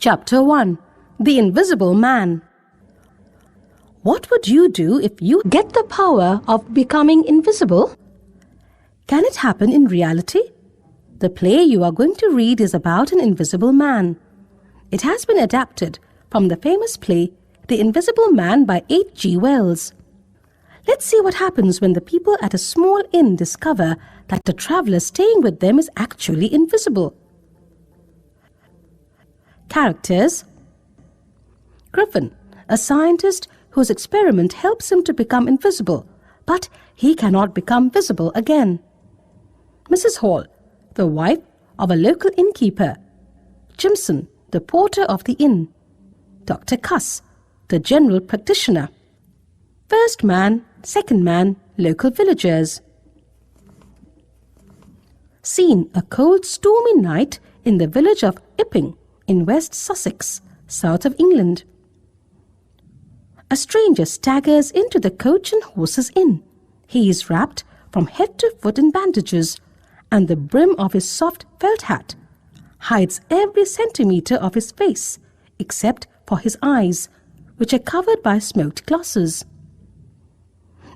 Chapter 1. The Invisible Man. What would you do if you get the power of becoming invisible? Can it happen in reality? The play you are going to read is about an invisible man. It has been adapted from the famous play The Invisible Man by H.G. Wells. Let's see what happens when the people at a small inn discover that the traveller staying with them is actually invisible. Characters: Griffin, a scientist whose experiment helps him to become invisible, but he cannot become visible again. Mrs. Hall, the wife of a local innkeeper. Jimson, the porter of the inn. Dr. Cuss, the general practitioner. First man, second man, local villagers. Scene: a cold, stormy night in the village of Epping in West Sussex, south of England. A stranger staggers into the Coach and Horses Inn. He is wrapped from head to foot in bandages, and the brim of his soft felt hat hides every centimetre of his face, except for his eyes, which are covered by smoked glasses.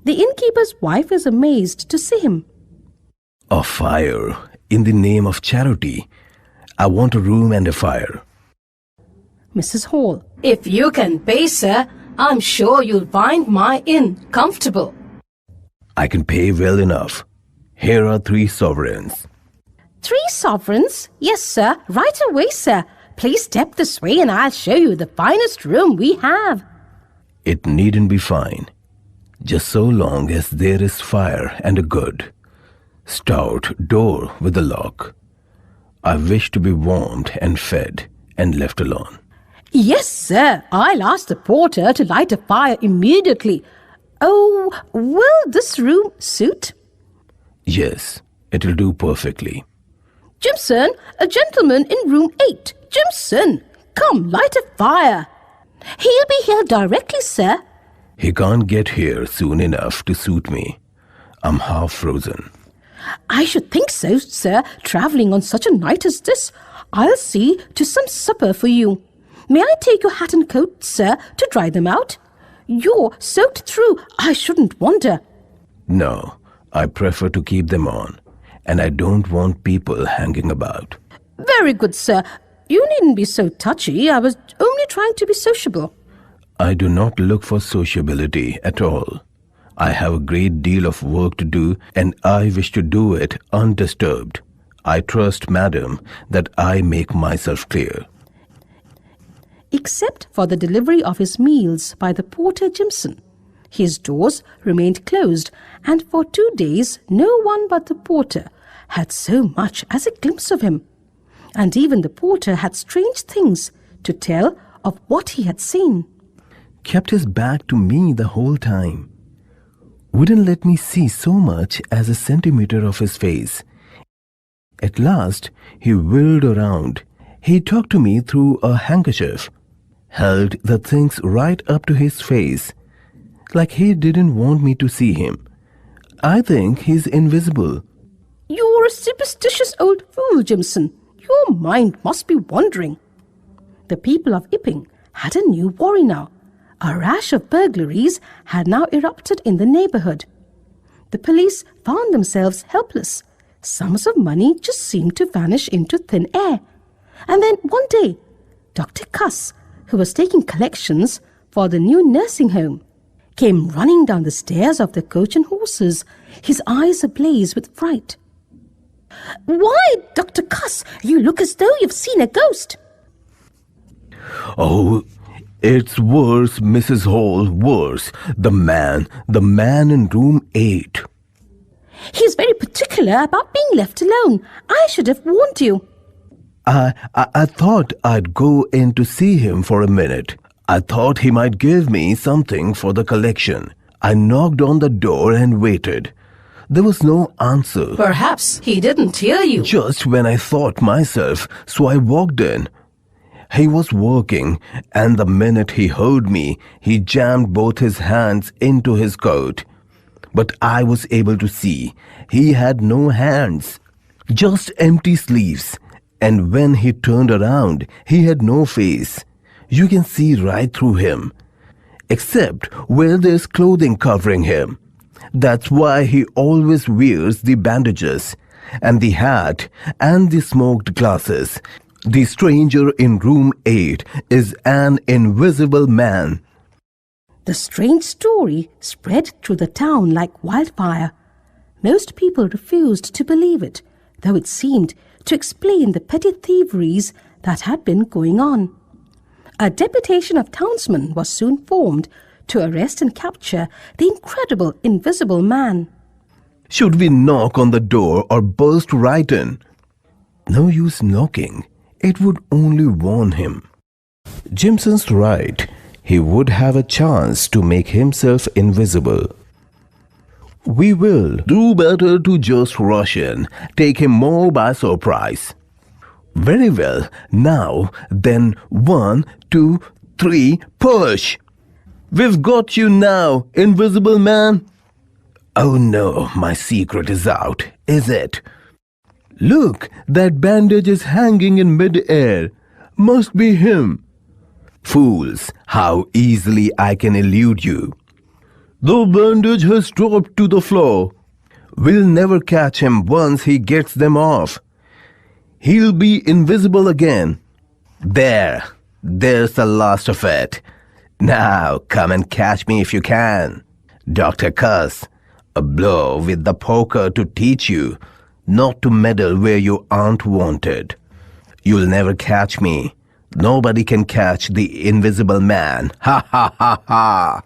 The innkeeper's wife is amazed to see him. A fire, in the name of charity. I want a room and a fire. Mrs. Hall: If you can pay, sir, I'm sure you'll find my inn comfortable. I can pay well enough. Here are 3 sovereigns. 3 sovereigns? Yes, sir. Right away, sir. Please step this way and I'll show you the finest room we have. It needn't be fine, just so long as there is fire and a good, stout door with a lock. I wish to be warmed and fed and left alone. Yes, sir. I'll ask the porter to light a fire immediately. Oh, will this room suit? Yes, it'll do perfectly. Jimson, a gentleman in room 8. Jimson, come, light a fire. He'll be here directly, sir. He can't get here soon enough to suit me. I'm half frozen. I should think so, sir, travelling on such a night as this. I'll see to some supper for you. May I take your hat and coat, sir, to dry them out? You're soaked through, I shouldn't wonder. No, I prefer to keep them on, and I don't want people hanging about. Very good, sir. You needn't be so touchy. I was only trying to be sociable. I do not look for sociability at all. I have a great deal of work to do, and I wish to do it undisturbed. I trust, madam, that I make myself clear. Except for the delivery of his meals by the porter Jimson, his doors remained closed, and for 2 days no one but the porter had so much as a glimpse of him. And even the porter had strange things to tell of what he had seen. Kept his back to me the whole time. Wouldn't let me see so much as a centimetre of his face. At last he whirled around. He talked to me through a handkerchief, held the things right up to his face, like he didn't want me to see him. I think he's invisible. You're a superstitious old fool, Jimson. Your mind must be wandering. The people of Epping had a new worry now. A rash of burglaries had now erupted in the neighbourhood. The police found themselves helpless. Sums of money just seemed to vanish into thin air. And then one day, Dr. Cuss, who was taking collections for the new nursing home, came running down the stairs of the Coach and Horses, his eyes ablaze with fright. Why, Dr. Cuss, you look as though you've seen a ghost. Oh, it's worse, Mrs. Hall, worse. The man in room 8. He's very particular about being left alone. I should have warned you. I thought I'd go in to see him for a minute. I thought he might give me something for the collection. I knocked on the door and waited. There was no answer. Perhaps he didn't hear you. Just when I thought myself, so I walked in. He was working, and the minute he heard me, he jammed both his hands into his coat. But I was able to see he had no hands, just empty sleeves, And when he turned around, he had no face. You can see right through him, except where there's clothing covering him. That's why he always wears the bandages, and the hat, and the smoked glasses. The stranger in room 8 is an invisible man. The strange story spread through the town like wildfire. Most people refused to believe it, though it seemed to explain the petty thieveries that had been going on. A deputation of townsmen was soon formed to arrest and capture the incredible invisible man. Should we knock on the door or burst right in? No use knocking. It would only warn him. Jimson's right. He would have a chance to make himself invisible. We will do better to just rush in, take him more by surprise. Very well. Now, then 1, 2, 3, push! We've got you now, invisible man. Oh no, my secret is out, is it? Look, that bandage is hanging in mid-air. Must be him. Fools, how easily I can elude you. The bandage has dropped to the floor. We'll never catch him once he gets them off. He'll be invisible again. There's the last of it. Now come and catch me if you can. Dr. Cuss, a blow with the poker to teach you not to meddle where you aren't wanted. You'll never catch me. Nobody can catch the invisible man. Ha ha ha ha.